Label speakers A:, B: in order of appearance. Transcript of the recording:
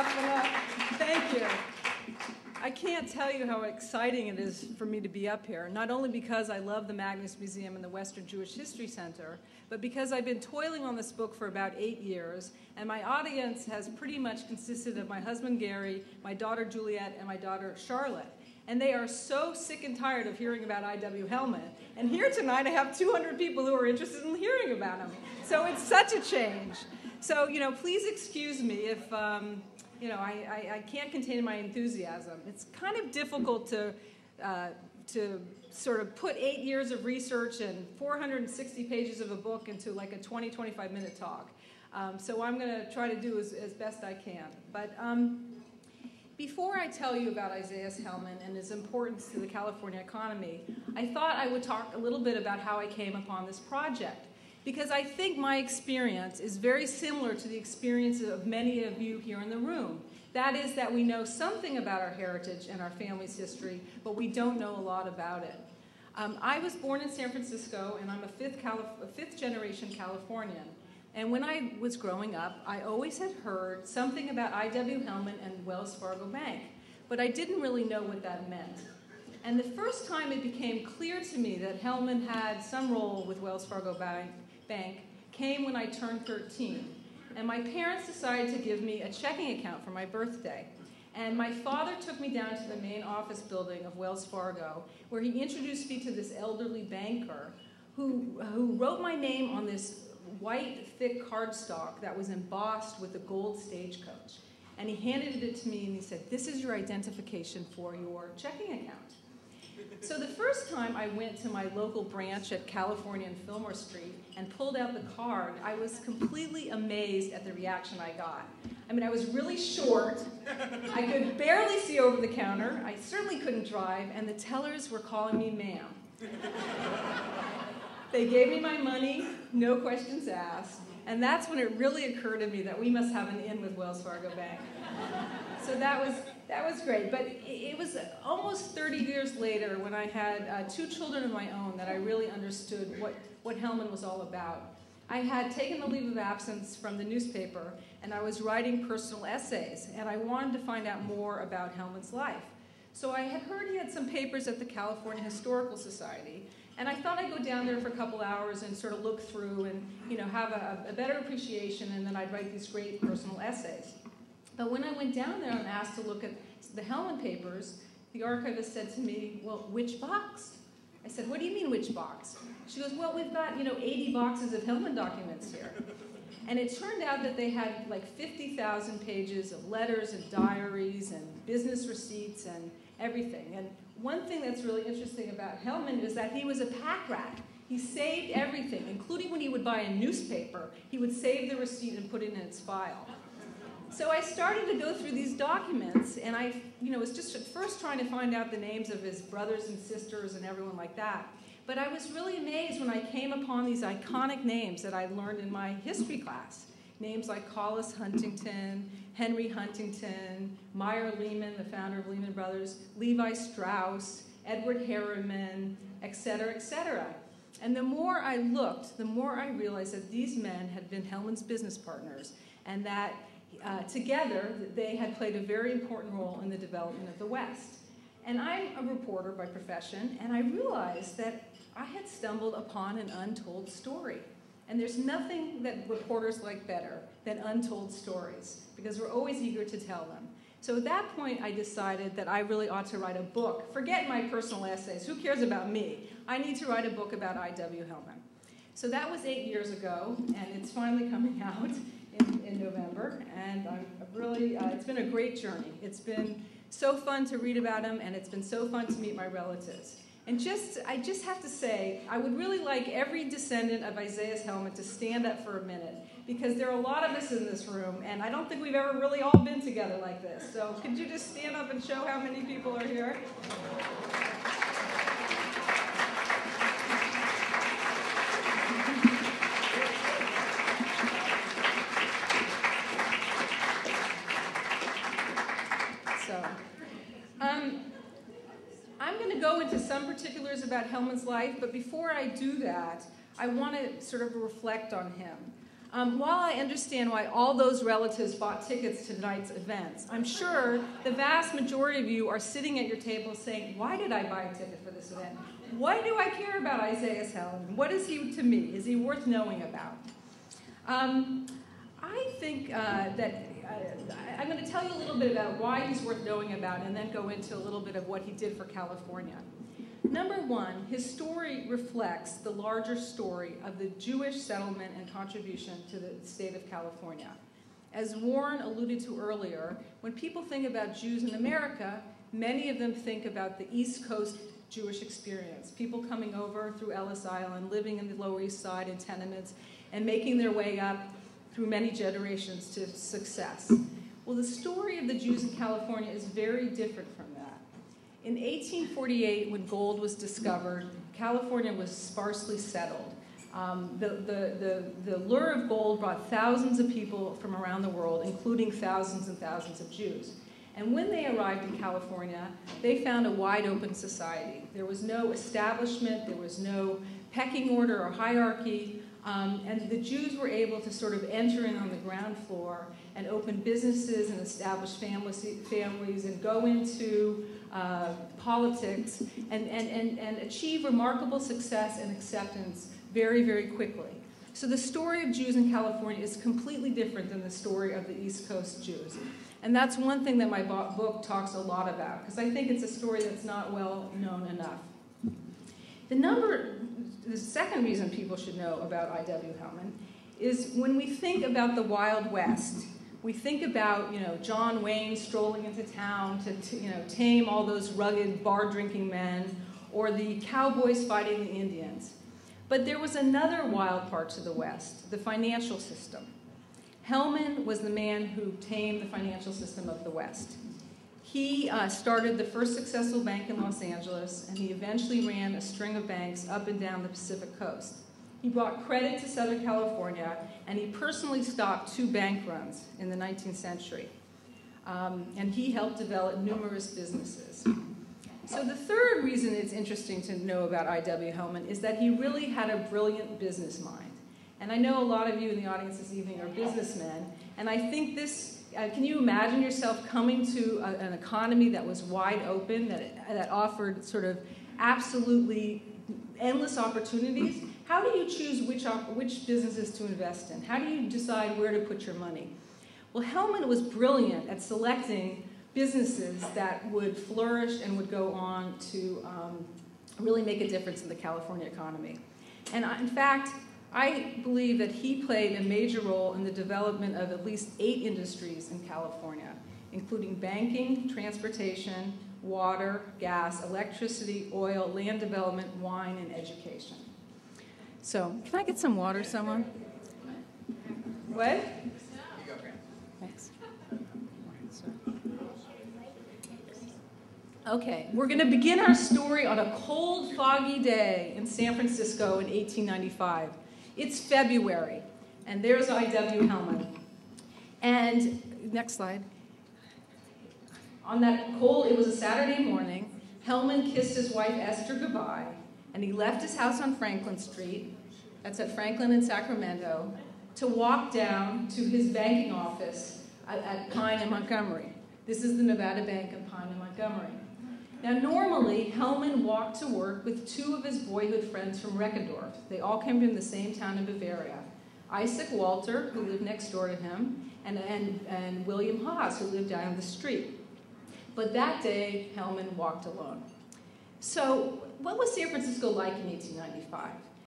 A: enough. Thank you. I can't tell you how exciting it is for me to be up here, not only because I love the Magnus Museum and the Western Jewish History Center, but because I've been toiling on this book for about 8 years, and my audience has pretty much consisted of my husband Gary, my daughter Juliet, and my daughter Charlotte. And they are so sick and tired of hearing about I.W. Hellman. And here tonight I have 200 people who are interested in hearing about him. So it's such a change. So, please excuse me if, I can't contain my enthusiasm. It's kind of difficult to sort of put 8 years of research and 460 pages of a book into like a 20, 25-minute talk. So I'm going to try to do as best I can. But before I tell you about Isaiah Hellman and his importance to the California economy, I thought I would talk a little bit about how I came upon this project. Because I think my experience is very similar to the experience of many of you here in the room. That is that we know something about our heritage and our family's history, but we don't know a lot about it. I was born in San Francisco, and I'm a fifth-generation Californian. And when I was growing up, I always had heard something about I.W. Hellman and Wells Fargo Bank, but I didn't really know what that meant. And the first time it became clear to me that Hellman had some role with Wells Fargo Bank came when I turned 13. And my parents decided to give me a checking account for my birthday. And my father took me down to the main office building of Wells Fargo, where he introduced me to this elderly banker who wrote my name on this white, thick cardstock that was embossed with a gold stagecoach. And he handed it to me and he said, "This is your identification for your checking account." So the first time I went to my local branch at California and Fillmore Street and pulled out the card, I was completely amazed at the reaction I got. I mean, I was really short, I could barely see over the counter, I certainly couldn't drive, and the tellers were calling me ma'am. They gave me my money, no questions asked, and that's when it really occurred to me that we must have an in with Wells Fargo Bank. So that was great, but it was almost 30 years later when I had 2 children of my own that I really understood what Hellman was all about. I had taken a leave of absence from the newspaper, and I was writing personal essays, and I wanted to find out more about Hellman's life. So I had heard he had some papers at the California Historical Society, and I thought I'd go down there for a couple hours and sort of look through and have a better appreciation, and then I'd write these great personal essays. But when I went down there and asked to look at the Hellman papers, the archivist said to me, "Well, which box?" I said, "What do you mean, which box?" She goes, "Well, we've got 80 boxes of Hellman documents here." And it turned out that they had like 50,000 pages of letters and diaries and business receipts and everything. And one thing that's really interesting about Hellman is that he was a pack rat. He saved everything, including when he would buy a newspaper, he would save the receipt and put it in its file. So I started to go through these documents, and I was just at first trying to find out the names of his brothers and sisters and everyone like that. But I was really amazed when I came upon these iconic names that I learned in my history class. Names like Collis Huntington, Henry Huntington, Meyer Lehman, the founder of Lehman Brothers, Levi Strauss, Edward Harriman, etc., etc. And the more I looked, the more I realized that these men had been Hellman's business partners, and that together they had played a very important role in the development of the West. And I'm a reporter by profession, and I realized that I had stumbled upon an untold story. And there's nothing that reporters like better than untold stories, because we're always eager to tell them. So at that point, I decided that I really ought to write a book. Forget my personal essays. Who cares about me? I need to write a book about I.W. Hellman. So that was 8 years ago, and it's finally coming out in November. And I'm really, it's been a great journey. It's been so fun to read about him, and it's been so fun to meet my relatives. And I just have to say, I would really like every descendant of Isaiah Hellman to stand up for a minute, because there are a lot of us in this room, and I don't think we've ever really all been together like this. So could you just stand up and show how many people are here? I'm going to go into some particulars about Hellman's life, but before I do that, I want to sort of reflect on him. While I understand why all those relatives bought tickets to tonight's events, I'm sure the vast majority of you are sitting at your table saying, why did I buy a ticket for this event? Why do I care about Isaiah Hellman? What is he to me? Is he worth knowing about? I think that I'm going to tell you a little bit about why he's worth knowing about and then go into a little bit of what he did for California. Number one, his story reflects the larger story of the Jewish settlement and contribution to the state of California. As Warren alluded to earlier, when people think about Jews in America, many of them think about the East Coast Jewish experience, people coming over through Ellis Island, living in the Lower East Side in tenements, and making their way up through many generations to success. Well, the story of the Jews in California is very different from that. In 1848, when gold was discovered, California was sparsely settled. The lure of gold brought thousands of people from around the world, including thousands and thousands of Jews. And when they arrived in California, they found a wide open society. There was no establishment, there was no pecking order or hierarchy, and the Jews were able to sort of enter in on the ground floor and open businesses and establish families and go into politics and achieve remarkable success and acceptance very, very quickly. So the story of Jews in California is completely different than the story of the East Coast Jews. And that's one thing that my book talks a lot about, because I think it's a story that's not well known enough. The second reason people should know about I.W. Hellman is when we think about the Wild West, we think about, John Wayne strolling into town to tame all those rugged bar-drinking men, or the cowboys fighting the Indians. But there was another wild part to the West, the financial system. Hellman was the man who tamed the financial system of the West. He started the first successful bank in Los Angeles, and he eventually ran a string of banks up and down the Pacific coast. He brought credit to Southern California, and he personally stopped 2 bank runs in the 19th century. And he helped develop numerous businesses. So the third reason it's interesting to know about I.W. Hellman is that he really had a brilliant business mind. And I know a lot of you in the audience this evening are businessmen, and I think this, can you imagine yourself coming to an economy that was wide open, that offered sort of absolutely endless opportunities? How do you choose which businesses to invest in? How do you decide where to put your money? Well, Hellman was brilliant at selecting businesses that would flourish and would go on to really make a difference in the California economy. And in fact, I believe that he played a major role in the development of at least 8 industries in California, including banking, transportation, water, gas, electricity, oil, land development, wine, and education. So, can I get some water, someone? What? Thanks. Okay, we're going to begin our story on a cold, foggy day in San Francisco in 1895. It's February, and there's I.W. Hellman. And, next slide. On that cold, it was a Saturday morning, Hellman kissed his wife Esther goodbye, and he left his house on Franklin Street, that's at Franklin and Sacramento, to walk down to his banking office at Pine and Montgomery. This is the Nevada Bank in Pine and Montgomery. Now, normally, Hellman walked to work with 2 of his boyhood friends from Reckendorf. They all came from the same town in Bavaria. Isaac Walter, who lived next door to him, and William Haas, who lived down the street. But that day, Hellman walked alone. So, what was San Francisco like in 1895?